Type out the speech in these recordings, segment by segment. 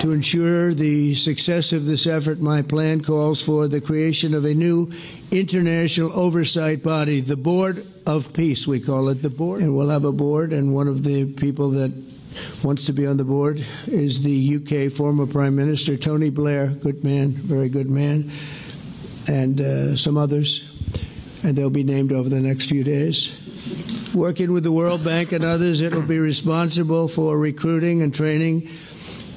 To ensure the success of this effort, my plan calls for the creation of a new international oversight body, the Board of Peace, we call it the board. And we'll have a board, and one of the people that wants to be on the board is the UK former Prime Minister, Tony Blair, good man, very good man, and some others, and they'll be named over the next few days. Working with the World Bank and others, it will be responsible for recruiting and training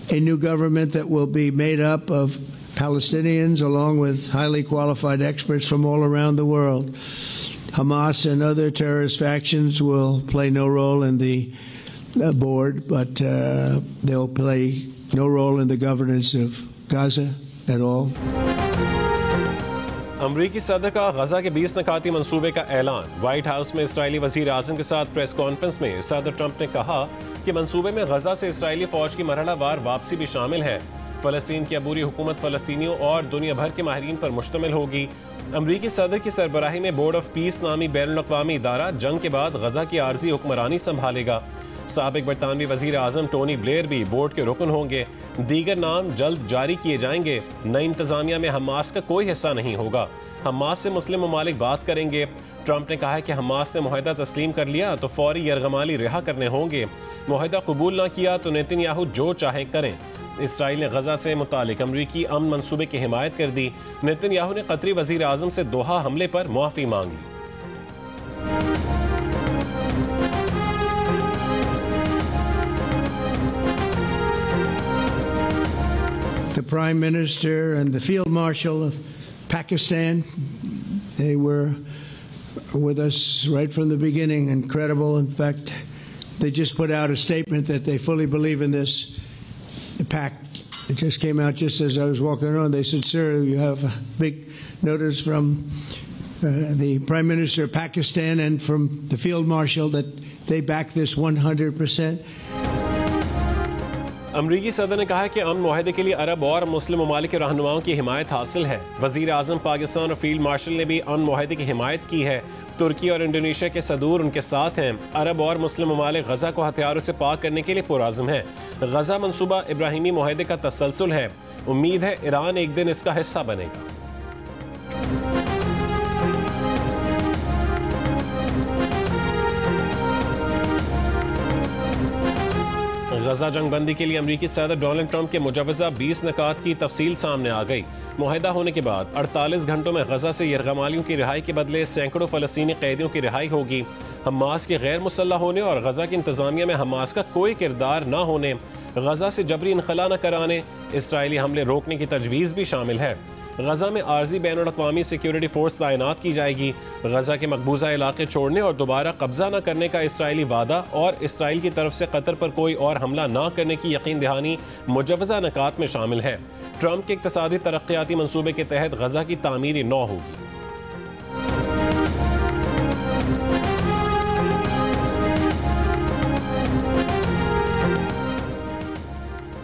a new government that will be made up of Palestinians along with highly qualified experts from all around the world. Hamas and other terrorist factions will play no role in the board, but they'll play no role in the governance of Gaza at all. अमरीकी सदर का गजा के 20 नकाती मंसूबे का ऐलान। White house में इस्राएली वजीर आज़म के साथ प्रेस कॉन्फ्रेंस में सदर ट्रंप ने कहा कि मंसूबे में गजा से इस्राएली फौज की मरहलावार वापसी भी शामिल है। फ़लस्तीन की अबूरी हुकूमत फ़लस्तीनियों और दुनिया भर के माहिरीन पर मुश्तमिल होगी। अमरीकी सदर की सरबराही में बोर्ड ऑफ पीस नामी बैनुल-अक़वामी इदारा जंग के बाद गजा की आर्जी हुक्मरानी संभालेगा। साबिक बरतानवी वजीर आज़म टोनी ब्लेयर भी बोर्ड के रुकन होंगे। दीगर नाम जल्द जारी किए जाएंगे। नई इंतजामिया में हमास का कोई हिस्सा नहीं होगा। हमास से मुस्लिम ममालिक बात करेंगे। ट्रंप ने कहा है कि हमास ने मुआहदा तस्लीम कर लिया तो फौरी यरगमाली रिहा करने होंगे। मुआहदा कबूल ना किया तो नेतन्याहू जो चाहे करें। इसराइल ने गजा से मुतालिक अमरीकी अमन मंसूबे की हिमायत कर दी। नेतन्याहू ने कतरी वजीर आज़म से दोहा हमले पर मुआफ़ी मांग ली। The Prime Minister and the Field Marshal of Pakistan, they were with us right from the beginning. Incredible. In fact, they just put out a statement that they fully believe in this pact. It just came out just as I was walking around. They said, sir, you have a big notice from the Prime Minister of Pakistan and from the Field Marshal that they back this 100%. अमरीकी सदर ने कहा कि अमन मुआहदे के लिए अरब और मुस्लिम ममालिक के रहनुमाओं की हिमायत हासिल है। वज़ीर आज़म पाकिस्तान और फील्ड मार्शल ने भी अमन मुआहदे की हिमायत की है। तुर्की और इंडोनेशिया के सदूर उनके साथ हैं। अरब और मुस्लिम ममालिक गजा को हथियारों से पाक करने के लिए पुराज़म है। गजा मंसूबा इब्राहिमी मुआहदे का तसलसल है। उम्मीद है ईरान एक दिन इसका हिस्सा बनेगा। गजा जंग बंदी के लिए अमरीकी सदर डोनाल्ड ट्रंप के मुजवज़ा 20 नकात की तफसील सामने आ गई। मुआहदा होने के बाद 48 घंटों में गजा से यरगमालियों की रिहाई के बदले सैकड़ों फ़लस्तीनी कैदियों की रिहाई होगी। हमास के गैर मुसल्लह होने और गजा की इंतज़ामिया में हमास का कोई किरदार न होने, गजा से जबरी इनखला न कराने, इसराइली हमले रोकने की तजवीज़ भी शामिल है। गजा में आर्जी बैनुल-अक़वामी सिक्योरिटी फोर्स तैनात की जाएगी। गजा के मकबूजा इलाके छोड़ने और दोबारा कब्जा न करने का इसराइली वादा और इसराइल की तरफ से कतर पर कोई और हमला न करने की यकीन दहानी मुजवज़ा नकात में शामिल है। ट्रंप के इक़्तिसादी तरक्याती मंसूबे के तहत गजा की तामीरी नौ होगी।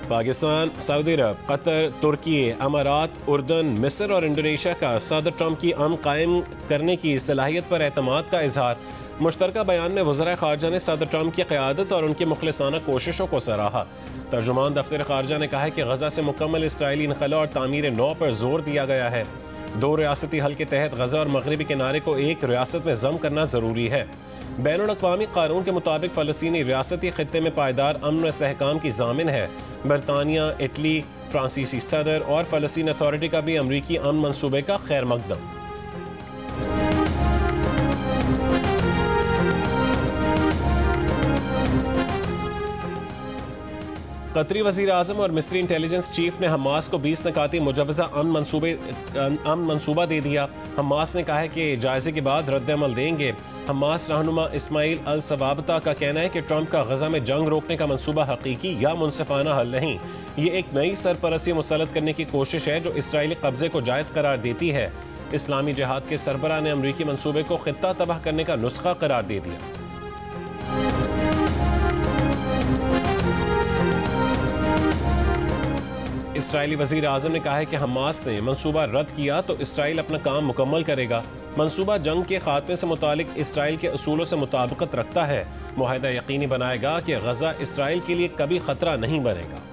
पाकिस्तान, सऊदी अरब, कतर, तुर्की, अमारात, उर्दन, मिस्र और इंडोनेशिया का सदर ट्रंप की अमन कायम करने की सलाहियत पर एतमाद का इजहार। मुश्तरका बयान में वज़ीर ख़ारजा ने सदर ट्रंप की क़यादत और उनकी मुखलिसाना कोशिशों को सराहा। तर्जुमान दफ्तर ख़ारजा ने कहा है कि गजा से मुकम्मल इसराइली इनखला और तामीर नौ पर जोर दिया गया है। दो रियासती हल के तहत गजा और मगरबी किनारे को एक रियासत में ज़म करना ज़रूरी है। बैनुल-अक़वामी कानून के मुताबिक फ़लस्तीनी रियासती ख़ित्ते में पायदार अमन व इस्तेहकाम की ज़ामिन है। बरतानिया, इटली, फ्रांसीसी सदर और फ़लस्तीन अथॉरिटी का भी अमरीकी अमन मंसूबे का खैर मकदम। कतरी वज़ीर आज़म और मिस्री इंटेलिजेंस चीफ ने हमास को 20 नकाती मुजवज़ा अमन मंसूबा दे दिया। हमास ने कहा है कि जायजे के बाद रद्द-ए-अमल देंगे। हमास रहनुमा इस्माइल अल सवाबता का कहना है कि ट्रंप का गजा में जंग रोकने का मंसूबा हकीकी या मुनसिफाना हल नहीं, ये एक नई सरपरस्ती मुसल्लत करने की कोशिश है जो इसराइली कब्जे को जायज़ करार देती है। इस्लामी जिहाद के सरबराह ने अमरीकी मंसूबे को खित्ता तबाह करने का नुस्खा करार दे दिया। इसराइली वज़ीर आज़म ने कहा है कि हमास ने मंसूबा रद्द किया तो इसराइल अपना काम मुकम्मल करेगा। मंसूबा जंग के खात्मे से मुतालिक इसराइल के असूलों से मुताबिकत रखता है। मुआहदा यकीनी बनाएगा कि गजा इसराइल के लिए कभी खतरा नहीं बनेगा।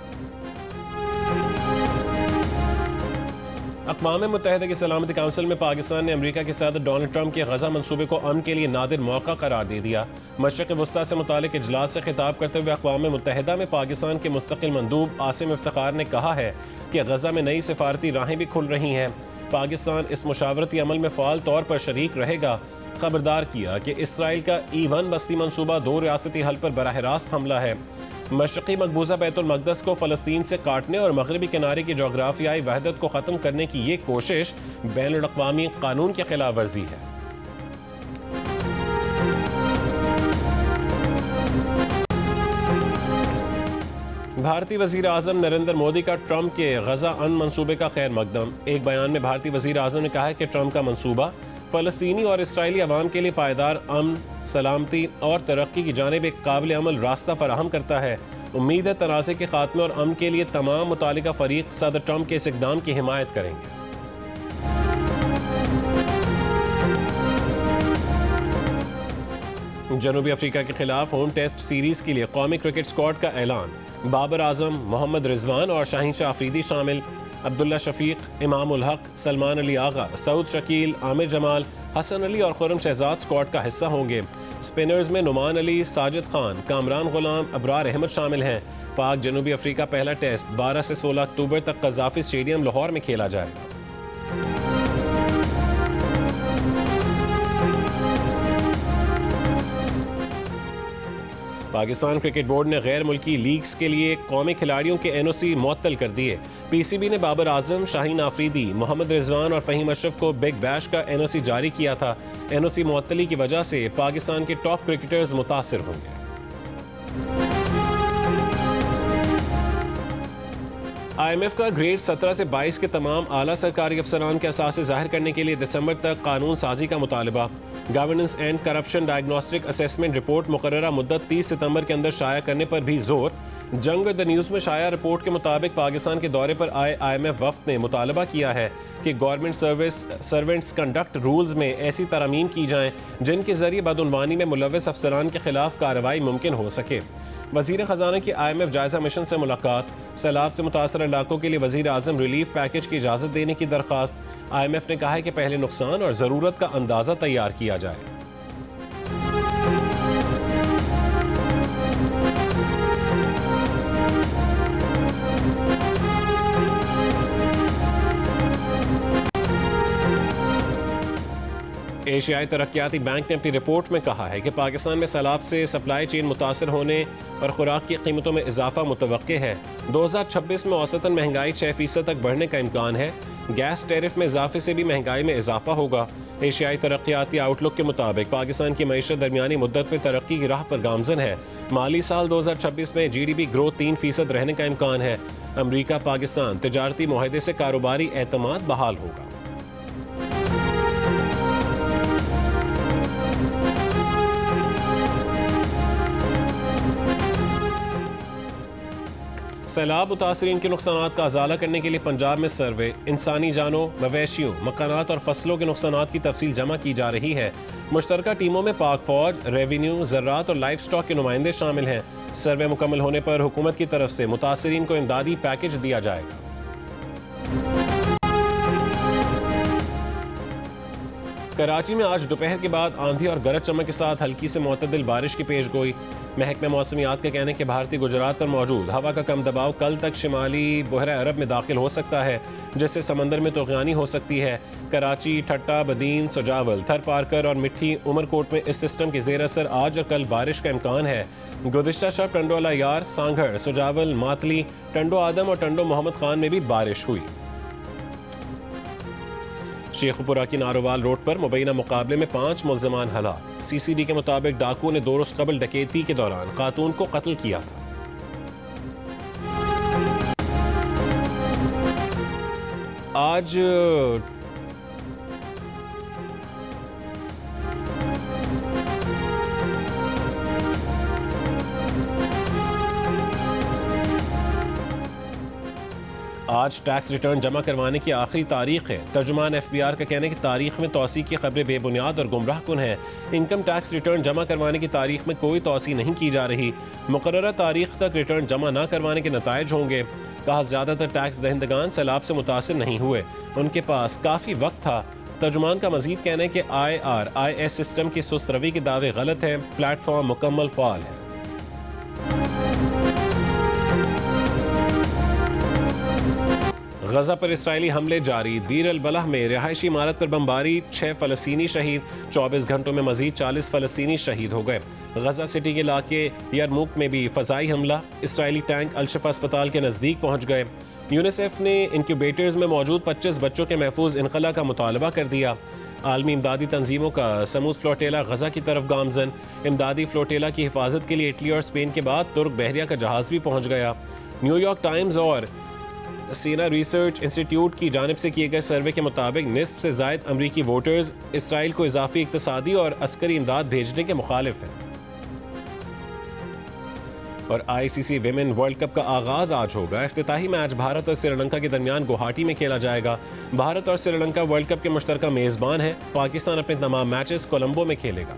अक़वाम मुत्तहिदा की सलामती काउंसिल में पाकिस्तान ने अमरीका के साथ डोनाल्ड ट्रंप के गजा मंसूबे को अमन के लिए नादिर मौका करार दे दिया। मशरिक़ वस्ता से मुतालिक इजलास से खिताब करते हुए अक़वाम मुत्तहिदा में पाकिस्तान के मुस्तकिल मंदूब आसिम इफ्तिखार ने कहा है कि गजा में नई सिफारती राहें भी खुल रही हैं। पाकिस्तान इस मुशावरती अमल में फ़ाल तौर पर शरीक रहेगा। खबरदार किया कि इसराइल का E1 बस्ती मंसूबा 2 रियासती हल पर बराह रास्त हमला है। मशरक़ी मकबूजा बैतुल मक़दस को फ़लस्तीन से काटने और मगरबी किनारे की जोग्राफियाई वहदत को ख़त्म करने की ये कोशिश बैनुल अक़वामी कानून की खिलाफ वर्जी है। भारतीय वज़ीर आज़म नरेंद्र मोदी का ट्रंप के गजा अन मंसूबे का खैर मकदम। एक बयान में भारतीय वज़ीर आज़म ने कहा है कि ट्रंप का मंसूबा फ़लस्तीनी और इसराइली अवाम के लिए पायदार अमन, सलामती और तरक्की की जानिब एक काबिल अमल रास्ता फराहम करता है। उम्मीद है तनाज़े के खात्मे और अमन के लिए तमाम मुतालिका फ़रीक सदर ट्रंप के इस इक़दाम की हिमायत करेंगे। जनूबी अफ्रीका के खिलाफ होम टेस्ट सीरीज के लिए कौमी क्रिकेट स्क्वाड का ऐलान। बाबर आजम, मोहम्मद रिजवान और शाहीन शाह अफरीदी शामिल। अब्दुल्ला शफीक, इमाम उल हक, सलमान अली आगा, सऊद शकील, आमिर जमाल, हसन अली और खुर्रम शहजाद स्क्वाड का हिस्सा होंगे। स्पिनर्स में नुमान अली, साजिद खान, कामरान गुलाम, अबरार अहमद शामिल हैं। पाक जनूबी अफ्रीका पहला टेस्ट 12 से 16 अक्टूबर तक कज़ाफ़ी स्टेडियम लाहौर में खेला जाएगा। पाकिस्तान क्रिकेट बोर्ड ने गैर मुल्की लीग्स के लिए कौमी खिलाड़ियों के NOC मुअत्तल कर दिए। PCB ने बाबर आजम, शाहीन आफरीदी, मोहम्मद रिजवान और फ़हीम अशरफ को बिग बैश का NOC जारी किया था। NOC मुअत्तली की वजह से पाकिस्तान के टॉप क्रिकेटर्स मुतासिर होंगे। IMF का ग्रेड 17 से 22 के तमाम आला सरकारी अफसरान के असासे ज़ाहिर करने के लिए दिसंबर तक कानून साजी का मुतालबा। Governance and corruption diagnostic assessment report मुकर्ररा मुद्दत 30 सितंबर के अंदर शाया करने पर भी जोर। जंग द न्यूज़ में शाया रिपोर्ट के मुताबिक पाकिस्तान के दौरे पर आए IMF वफ्द ने मुतालबा किया है कि गवर्नमेंट सर्वेंट्स कंडक्ट रूल्स में ऐसी तरमीम की जाएँ जिनके जरिए बदउनवानी में मुलव्वस अफसरान के खिलाफ कार्रवाई मुमकिन हो सके। वज़ीर ख़जाना की IMF जायज़ा मिशन से मुलाकात। सैलाब से मुतासर इलाकों के लिए वज़ीर आज़म रिलीफ पैकेज की इजाज़त देने की दरख्वास्त। IMF ने कहा है कि पहले नुकसान और ज़रूरत का अंदाज़ा तैयार किया जाए। एशियाई तरक्याती बैंक ने अपनी रिपोर्ट में कहा है कि पाकिस्तान में सैलाब से सप्लाई चेन मुतासर होने और खुराक की कीमतों में इजाफा मुतवक्के है। 2026 में औसतन महंगाई 6% तक बढ़ने का इम्कान है। गैस टैरिफ में इजाफे से भी महंगाई में इजाफा होगा। एशियाई तरक्याती आउटलुक के मुताबिक पाकिस्तान की मईशत दरमियानी मुद्दत में तरक्की की राह पर गामजन है। माली साल 2026 में GDP ग्रोथ 3% रहने का इम्कान है। अमरीका पाकिस्तान तिजारती मुआहदे से कारोबारी एतमाद बहाल होगा। सैलाब मुतासरीन के नुकसानात का अजाला करने के लिए पंजाब में सर्वे। इंसानी जानों, मवेशियों, मकानात और फसलों के नुकसानात की तफसील जमा की जा रही है। मुश्तरका टीमों में पाक फौज, रेवेन्यू, ज़राअत और लाइफ स्टॉक के नुमाइंदे शामिल हैं। सर्वे मुकम्मल होने पर हुकूमत की तरफ से मुतासरीन को इमदादी पैकेज दिया जाएगा। कराची में आज दोपहर के बाद आंधी और गरज चमक के साथ हल्की से मुतदिल बारिश की पेश गोई। महकमा मौसमियात का कहना है कि भारतीय गुजरात पर मौजूद हवा का कम दबाव कल तक शिमाली बहरा अरब में दाखिल हो सकता है, जिससे समंदर में तूफ़ानी हो सकती है। कराची, ठट्टा, बदीन, सुजावल, थर पारकर और मिट्टी उमरकोट में इस सिस्टम के ज़ेर असर आज और कल बारिश का इम्कान है। गुज़िश्ता शब टंडो अलायार, सांघड़, सुजावल, मातली, टंडो आदम और टंडो मोहम्मद खान में भी बारिश हुई। शेखपुरा की नारोवाल रोड पर मुबैना मुकाबले में 5 मुल्ज़मान हलाक। CCD के मुताबिक डाकू ने 2 रोज़ कबल डकैती के दौरान खातून को कत्ल किया था। आज आज टैक्स रिटर्न जमा करवाने की आखिरी तारीख है। तर्जुमान FBR का कहना है कि तारीख में तौसी की खबरें बेबुनियाद और गुमराह कुन हैं। इनकम टैक्स रिटर्न जमा करवाने की तारीख में कोई तौसी नहीं की जा रही। मुकर्ररा तारीख तक रिटर्न जमा न करवाने के नताइज होंगे। कहा ज़्यादातर टैक्स दहिंदगान सैलाब से मुतासिर नहीं हुए, उनके पास काफ़ी वक्त था। तर्जुमान का मजीद कहना है कि IRIS सिस्टम की सुस्त रवी के दावे गलत हैं। प्लेटफॉर्म मुकम्मल फ़ाल है। गजा पर इसराइली हमले जारी। दीर अल बलह में रिहायशी इमारत पर बमबारी, 6 फ़लस्तीनी शहीद। 24 घंटों में मजीद 40 फ़लस्तीनी शहीद हो गए। गजा सिटी के इलाके यरमुक में भी फ़ज़ाई हमला। इसराइली टैंक अल-शिफा अस्पताल के नज़दीक पहुँच गए। यूनिसेफ ने इनक्यूबेटर्स में मौजूद 25 बच्चों के महफूज इनखला का मुतालबा कर दिया। आलमी इमदादी तंजीमों का समूद फ्लोटेला गजा की तरफ गामजन। इमदादी फ्लोटेला की हिफाजत के लिए इटली और स्पेन के बाद तुर्क बहरिया का जहाज़ भी पहुँच गया। न्यूयॉर्क टाइम्स और सीना रिसर्च इंस्टीट्यूट की जानिब से किए गए सर्वे के मुताबिक निस्फ से ज़ायद अमरीकी वोटर्स इसराइल को इजाफी इक्तसादी और अस्करी इमदाद भेजने के मुखालिफ हैं। और ICC विमेन वर्ल्ड कप का आगाज आज होगा। इफ्तिताही मैच भारत और श्रीलंका के दरमियान गुवाहाटी में खेला जाएगा। भारत और श्रीलंका वर्ल्ड कप के मुश्तरका मेज़बान है। पाकिस्तान अपने तमाम मैचेस कोलंबो में खेलेगा।